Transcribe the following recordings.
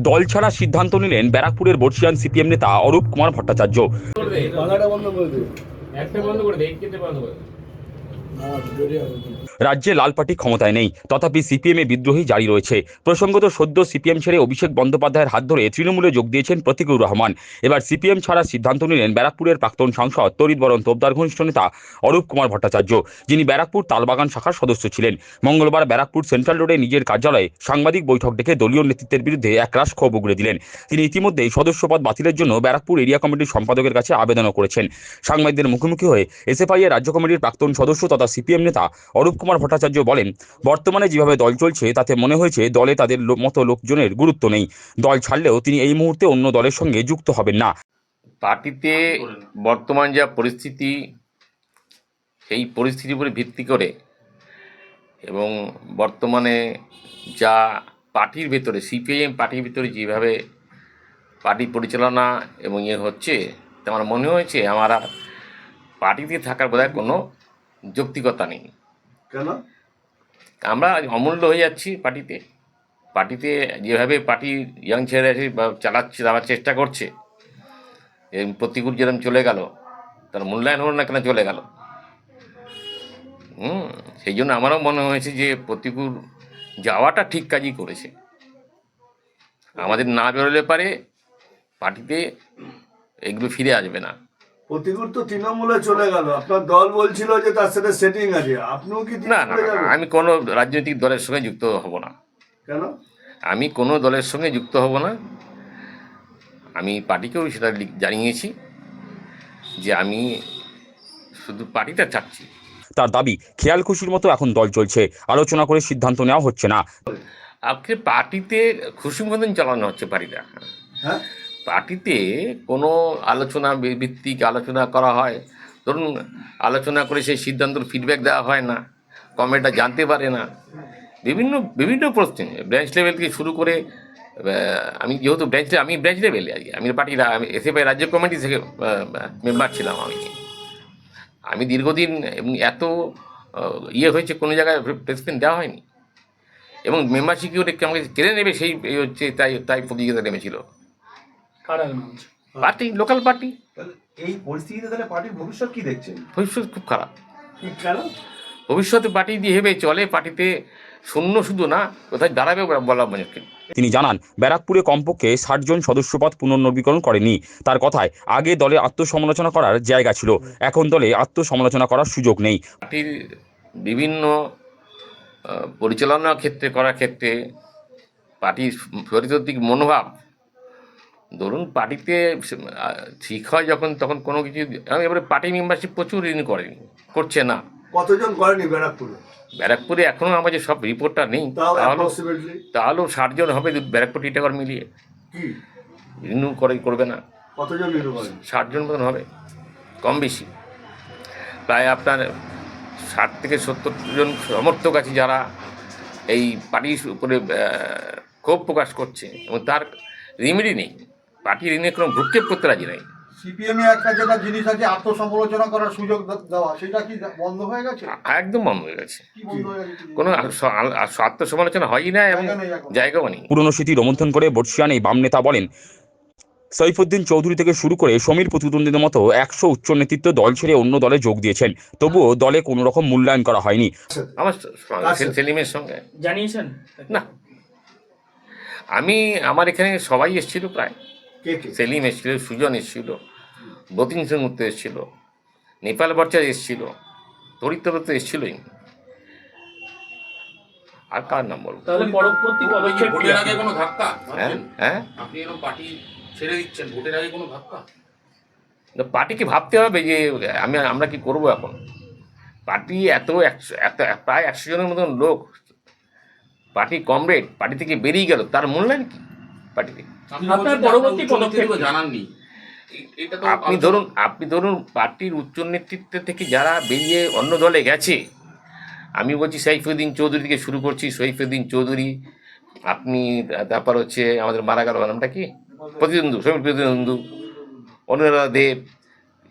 দল ছাড়ার সিদ্ধান্ত নিলেন ব্যারাকপুরের বর্ষিয়ান সিপিএম নেতা অরূপ কুমার ভট্টাচার্য। রাজ্যে লাল পার্টি ক্ষমতায় নেই, তথাপি সিপিএম এ বিদ্রোহী জারি রয়েছে। প্রসঙ্গত সদ্য সিপিএম ছেড়ে অভিষেক বন্দ্যোপাধ্যায়ের হাত ধরে তৃণমূলে যোগ দিয়েছেন প্রতীকুর রহমান। এবার সিপিএম ছাড়ার সিদ্ধান্ত নিলেন ব্যারাকপুরের প্রাক্তন সাংসদ তড়িৎবরণ তোপদার ঘনিষ্ঠ নেতা অরূপ কুমার ভট্টাচার্য, যিনি ব্যারাকপুর তালবাগান শাখার সদস্য ছিলেন। মঙ্গলবার ব্যারাকপুর সেন্ট্রাল রোডে নিজের কার্যালয়ে সাংবাদিক বৈঠক ডেকে দলীয় নেতৃত্বের বিরুদ্ধে একরাশ ক্ষোভ উগরে দিলেন। তিনি ইতিমধ্যেই সদস্যপদ বাতিলের জন্য ব্যারাকপুর এরিয়া কমিটির সম্পাদকের কাছে আবেদনও করেছেন। সাংবাদিকদের মুখোমুখি হয়ে এসএফআই এর রাজ্য কমিটির প্রাক্তন সদস্য তথা সিপিএম নেতা অরূপ কুমার ভট্টাচার্য বলেন, বর্তমানে যেভাবে দল চলছে তাতে মনে হয়েছে দলে তাদের মতো লোকজনের গুরুত্ব নেই। দল ছাড়লেও তিনি এই মুহূর্তে অন্য দলের সঙ্গে যুক্ত হবেন না। পার্টিতে বর্তমান যা পরিস্থিতি, সেই পরিস্থিতির উপরে ভিত্তি করে এবং বর্তমানে যা পার্টির ভেতরে সিপিআইএম পার্টির ভিতরে যেভাবে পার্টি পরিচালনা এবং হচ্ছে, তা আমার মনে হয়েছে আমার আর পার্টিতে থাকার বোধহয় কোনো যৌক্তিকতা নেই। কেন? আমরা অমূল্য হয়ে যাচ্ছি পার্টিতে যেভাবে পার্টি ইয়াং ছেলেরা এসে চালার চেষ্টা করছে, প্রতিকূল যেরকম চলে গেল, তার মূল্যায়ন হলো না কেন চলে গেল। সেই জন্য আমারও মনে হয়েছে যে প্রতিকূল যাওয়াটা ঠিক কাজই করেছে। আমাদের না বেরোলে পারে পার্টিতে এগুলো ফিরে আসবে না। প্রতিকূল তো তৃণমূলে চলে গেল, আপনার দল বলছিল যে তার সাথে সেটিং আছে, আপনিও কি না না, আমি কোনো রাজনৈতিক দলের সঙ্গে যুক্ত হব না। কেন? আমি কোনো দলের সঙ্গে যুক্ত হব না। আমি পার্টিকেও সেটা জানিয়েছি যে আমি শুধু পার্টিটা চাচ্ছি। তার দাবি, খেয়াল খুশির মতো এখন দল চলছে, আলোচনা করে সিদ্ধান্ত নেওয়া হচ্ছে না। আপনি পার্টিতে খুশি মতন চালানো হচ্ছে পার্টিটা। হ্যাঁ, পার্টিতে কোনো আলোচনা ভিত্তিক আলোচনা করা হয়, ধরুন আলোচনা করে সেই সিদ্ধান্তর ফিডব্যাক দেওয়া হয় না, কমেন্টটা জানতে পারে না, বিভিন্ন প্রশ্নে ব্রাঞ্চ লেভেল থেকে শুরু করে, আমি যেহেতু ব্রাঞ্চ লেভেলে আছি, আমি পার্টির এসএফআই রাজ্য কমিটি থেকে মেম্বার ছিলাম। আমি দীর্ঘদিন এবং এত হয়েছে কোনো জায়গায় প্রেসিডেন্ট দেওয়া হয়নি, এবং মেম্বারশিপ আমাকে কেড়ে নেবে সেই হচ্ছে, তাই প্রতিযোগিতা নেমেছিল পার্টি, লোকাল পার্টি। এই পরিস্থিতিতে তাহলে পার্টির ভবিষ্যৎ কি দেখছেন? ভবিষ্যৎ খুব খারাপ। কেন? ভবিষ্যতে পার্টি যেভাবে চলে, পার্টিতে শূন্য শুধু না, কোথায় দাঁড়াবে বলা মুশকিল। তিনি জানান, ব্যারাকপুরে কমপক্ষে 60 জন সদস্যপদ পুনর্নবীকরণ করেনি। তার কথায়, আগে দলে আত্মসমালোচনা করার জায়গা ছিল, এখন দলে আত্মসমালোচনা করার সুযোগ নেই। পার্টির বিভিন্ন পরিচালনা করার ক্ষেত্রে পার্টির চরিত্রিক মনোভাব, ধরুন পার্টিতে ঠিক হয় যখন, তখন কোনো কিছু, আমি এবারে পার্টি মেম্বারশিপ প্রচুর করছে না। কতজন করেনি ব্যারাকপুরে এখনও আমার যে সব রিপোর্টটা নেই, তাহলেও 60 জন হবে ব্যারাকপুর টিটাগড় মিলিয়ে। কি রিনিউ করবে না? কতজন রিনিউ করেন? 60 জন মতন হবে, কম বেশি। প্রায় আপনার 60 থেকে 70 জন সমর্থক আছে যারা এই পার্টির উপরে ক্ষোভ প্রকাশ করছে, এবং তার রেমেডি নেই। পার্টি ঋণে কোনো ভ্রুক্ষেপ করতে রাজি নাই। সিপিএম একটা যেটা জিনিস আছে, আত্মসমালোচনা করার সুযোগ দেওয়া, সেটা কি বন্ধ হয়ে গেছে? একদম বন্ধ হয়ে গেছে। কি বন্ধ হয়ে গেছে? কোনো আত্মসমালোচনা হয়ই না, এবং জায়গাও নেই। পুরনো স্মৃতি রোমন্থন করে বর্ষিয়ান এই বাম নেতা বলেন, সৈফুদ্দিন চৌধুরী থেকে শুরু করে সমীর প্রতিদ্বন্দ্বীদের মতো 100 উচ্চ নেতৃত্ব দল ছেড়ে অন্য দলে যোগ দিয়েছেন, তবুও দলে কোনো রকম মূল্যায়ন করা হয়নি। আমার সেলিমের সঙ্গে জানিয়েছেন না, আমার এখানে সবাই এসেছিল প্রায়। সেলিম এসেছিল, সুজন এসেছিল, বতিন সেনগুপ্ত এসেছিল, নেপাল ভট্টাচার্য এসেছিল, তরিতরত এসেছিলই। আর কার নাম বলবো? তাহলে পরবর্তী পদক্ষেপ ভোটের আগে কোনো ধাক্কা? হ্যাঁ, আপনি এরকম পার্টি ছেড়ে দিচ্ছেন, ভোটের আগে কোনো ধাক্কা? পার্টিকে ভাবতে হবে যে আমরা কি করব এখন। পার্টি এত প্রায় 100 জনের মতন লোক, পার্টি কমরেড পার্টি থেকে বেরিয়ে গেল, তার মূল্যায়ন কি পার্টিতে? আপনার পরবর্তী পদক্ষেপ জানাননি। আপনি ধরুন পার্টির উচ্চ নেতৃত্ব থেকে যারা বেরিয়ে অন্য দলে গেছে, আমি বলছি সাইফুদ্দিন চৌধুরী থেকে শুরু করছি, সৈফুদ্দিন চৌধুরী, আপনি তারপর হচ্ছে আমাদের মারা গেল নামটা কি, সমীর প্রতিদ্বন্দ্বী, অনুরাধা দেব,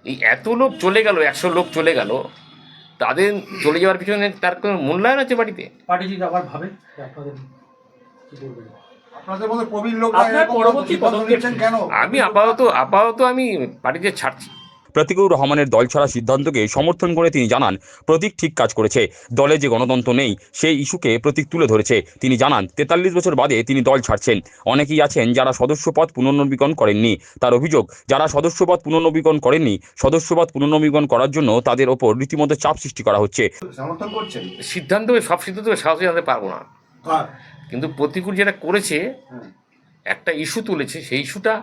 এই এত লোক চলে গেল, 100 লোক চলে গেল, তাদের চলে যাওয়ার পিছনে তার কোনো মূল্যায়ন আছে পার্টিতে? পার্টি যদি আবার ভাবে আপনাদের কি করবেন? আপনাদের মধ্যে প্রবীণ লোক আপনার পরবর্তী পদক্ষেপ কি? কেন? আমি আপাতত আমি পার্টিতে ছাড়ছি। প্রতীকুর রহমানের দল ছাড়া সিদ্ধান্তকে সমর্থন করে তিনি জানান, প্রতীক ঠিক কাজ করেছে। দলে যে গণতন্ত্র নেই সেই ইস্যুকে প্রতীক তুলে ধরেছে। তিনি জানান 43 বছর বাদে তিনি দল ছাড়ছেন। অনেকেই আছেন যারা সদস্যপদ পুনর্নবীকরণ করেননি। তার অভিযোগ, যারা সদস্যপদ পুনর্নবীকরণ করেননি, সদস্যপদ পুনর্নবীকরণ করার জন্য তাদের ওপর রীতিমতো চাপ সৃষ্টি করা হচ্ছে। সমর্থন করছেন? সব সিদ্ধান্ত সহজে জানতে পারবো না, কার? কিন্তু প্রতিকূল যেটা করেছে, একটা ইস্যু তুলেছে, সেই ইস্যুটা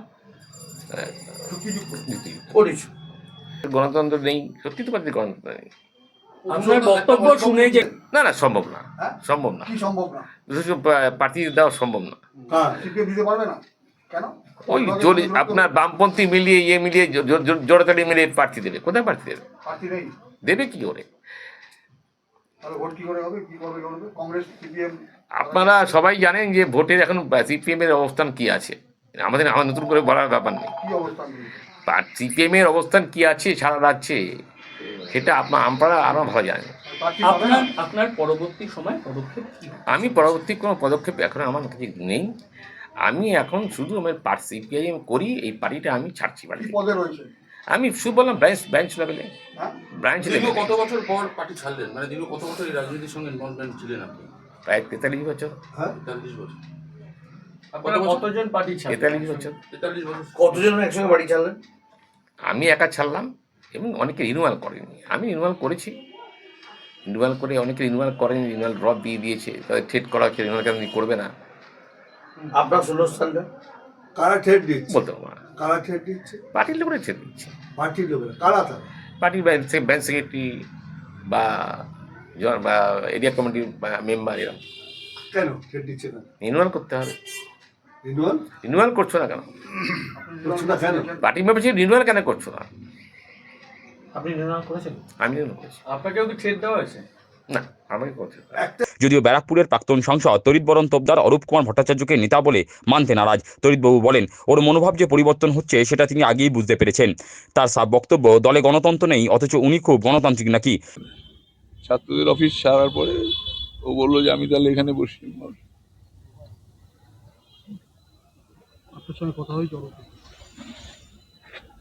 গণতন্ত্র নেই, সত্যি তো পার্টিতে গণতন্ত্র নেই। আপনার বক্তব্য শুনে যে না সম্ভব না, হ্যাঁ? সম্ভব না, কি সম্ভব না? প্রার্থী দেওয়া সম্ভব না। কার? সিপিএম দিতে পারবে না কেন? ওই আপনার বামপন্থী মিলিয়ে মিলিয়ে জোড়াতালি মিলিয়ে প্রার্থী দেবে, কোথায় প্রার্থী দেবে? প্রার্থী নেই, দেবে কি করে? তাহলে ভোট কি করে হবে? কি করবে করবে? কংগ্রেস সিপিএম আপনারা সবাই জানেন যে ভোটের এখন সিপিএম এর অবস্থান কি আছে, আমার নতুন করে বলার ব্যাপার নেই। কি অবস্থান নেই? সিপিএম এর অবস্থান কি আছে সারা রাজ্যে, সেটা আপনারা আরো ভালো জানেন। প্রার্থী পাবে না? আপনার পরবর্তী সময় পদক্ষেপ কি? আমি পরবর্তী কোনো পদক্ষেপ এখন আমার কাছে নেই। আমি এখন শুধু আমার সিপিআইএম করি, এই পার্টিটা আমি ছাড়ছি। কি পার্টি পদে রয়েছে? আমি শুধু বললাম ব্রাঞ্চ লেভেলে, হ্যাঁ? ব্রাঞ্চ দীর্ঘ লেভেলে কত বছর পর পার্টি ছাড়লেন? মানে দীর্ঘ কত বছর এই রাজনীতির সঙ্গে ইনভলভমেন্ট ছিলেন আপনি? প্রায় 43 বছর। হ্যাঁ? 43 বছর। আপনারা কতজন পার্টি ছাড়বেন? 43 বছর 43 বছর। কতজন একসঙ্গে বাড়ি চাললেন? আমি একা ছাড়লাম এবং অনেকে রিনিউয়াল করেনি, আমি রিনিউয়াল করেছি। রিনিউয়াল করে অনেকে রিনিউয়াল করেনি, রিনিউয়াল ড্রপ দিয়ে দিয়েছে, তাদের থ্রেট করা হচ্ছে রিনিউয়াল কেন করবে না, আপনার শূন্যস্থানটা? কারা ঠেট দিচ্ছে? বলতে পারবো না। কারা ঠেট দিচ্ছে? পার্টির লোকেরা থ্রেট দিচ্ছে, পার্টির লোকেরা। কারা তারা? পার্টির ব্রাঞ্চ সেক্রেটারি বা এরিয়া কমিটির মেম্বার, এরকম। কেন ঠেট দিচ্ছে না? রিনিউয়াল করতে হবে। রিনুয়াল রিনিউয়াল করছো না কেন? করছো না কেন? পার্টি মেম্বারশিপ রিনিউয়াল কেন করছো না? আপনি নির্ণয় করেছেন? আমি রিনিউয়াল করেছি আপনাকেও কি ছেড়ে দেওয়া হয়েছে? না, আমাকে করছে। একটা যদিও ব্যারাকপুরের প্রাক্তন সাংসদ তরিতবরণ তোপদার অরূপ কুমার ভট্টাচার্যকে নেতা বলে মানতে নারাজ। তরিতবাবু বলেন, ওর মনোভাব যে পরিবর্তন হচ্ছে সেটা তিনি আগেই বুঝতে পেরেছেন। তার সাফ বক্তব্য, দলে গণতন্ত্র নেই অথচ উনি খুব গণতান্ত্রিক নাকি। ছাত্রদের অফিস ছাড়ার পরে ও বললো যে আমি তাহলে এখানে বসি। আপনার সঙ্গে কথা হয়েছে?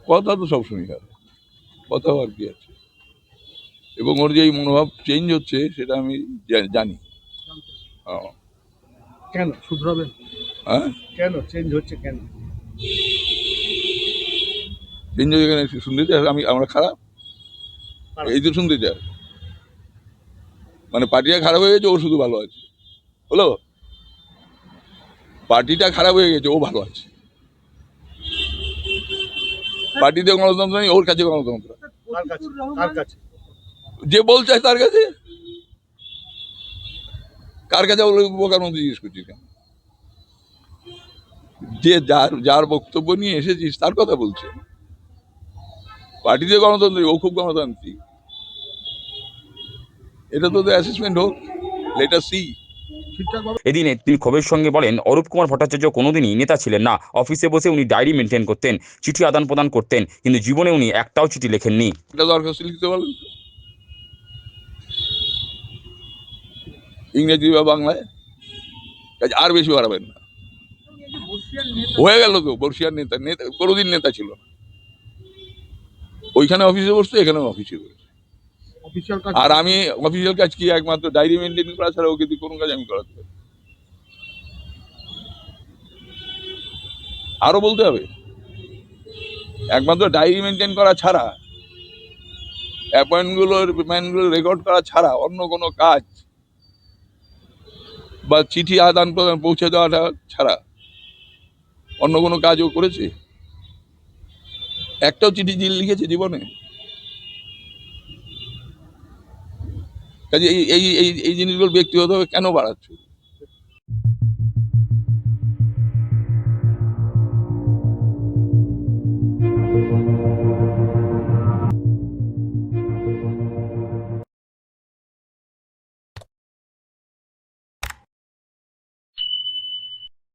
কথা তো সব শুনি, আর কথাও আর কি আছে। এবং ওর যে এই মনোভাব চেঞ্জ হচ্ছে সেটা আমি জানি। কেন শুধরাবেন? হ্যাঁ, কেন চেঞ্জ হচ্ছে কেন? চেঞ্জ হয়ে গেলে শুনতে চাই আমরা খারাপ, এই তো শুনতে চাই। মানে পার্টিটা খারাপ হয়ে গেছে, ও শুধু ভালো আছে। হলো, পার্টিটা খারাপ হয়ে গেছে, ও ভালো আছে। পার্টিতে গণতন্ত্র নেই, ওর কাছে গণতন্ত্র। কার কাছে? যে বলছে তার কাছে। কার কাছে বোকার মধ্যে জিজ্ঞেস করছিস কেন? যে যার বক্তব্য নিয়ে এসেছিস তার কথা বলছে। পার্টিতে গণতন্ত্র, ও খুব গণতান্ত্রিক। এটা তো অ্যাসেসমেন্ট হোক, লেট আস সি। এদিনে তিনি ক্ষোভের সঙ্গে বলেন, অরূপ কুমার ভট্টাচার্য কোনোদিনই নেতা ছিলেন না। অফিসে বসে উনি ডায়েরি মেনটেন করতেন, চিঠি আদান প্রদান করতেন, কিন্তু জীবনে উনি একটাও চিঠি লেখেননি। এটা দরখাস্ত লিখতে বলেন ইংরেজি বা বাংলায়, আর বেশি বাড়াবেন না। হয়ে গেল তো বর্ষিয়ার নেতা, কোনোদিন নেতা ছিল না। ওইখানে অফিসে বসতো, এখানে অফিসে বসতো। আর আমি অফিসিয়াল কাজ কি, একমাত্র ডায়েরি মেনটেন করা ছাড়া ওকে কোনো কাজ আমি করাতে পারি? আরো বলতে হবে, একমাত্র ডায়েরি মেনটেন করা ছাড়া, অ্যাপয়েন্টমেন্টগুলো রেকর্ড করা ছাড়া অন্য কোনো কাজ বা চিঠি আদান প্রদান পৌঁছে দেওয়াটা ছাড়া অন্য কোনো কাজও করেছে? একটাও চিঠি লিখেছে জীবনে? কাজে এই জিনিসগুলো ব্যক্তিগতভাবে কেন বাড়াচ্ছ?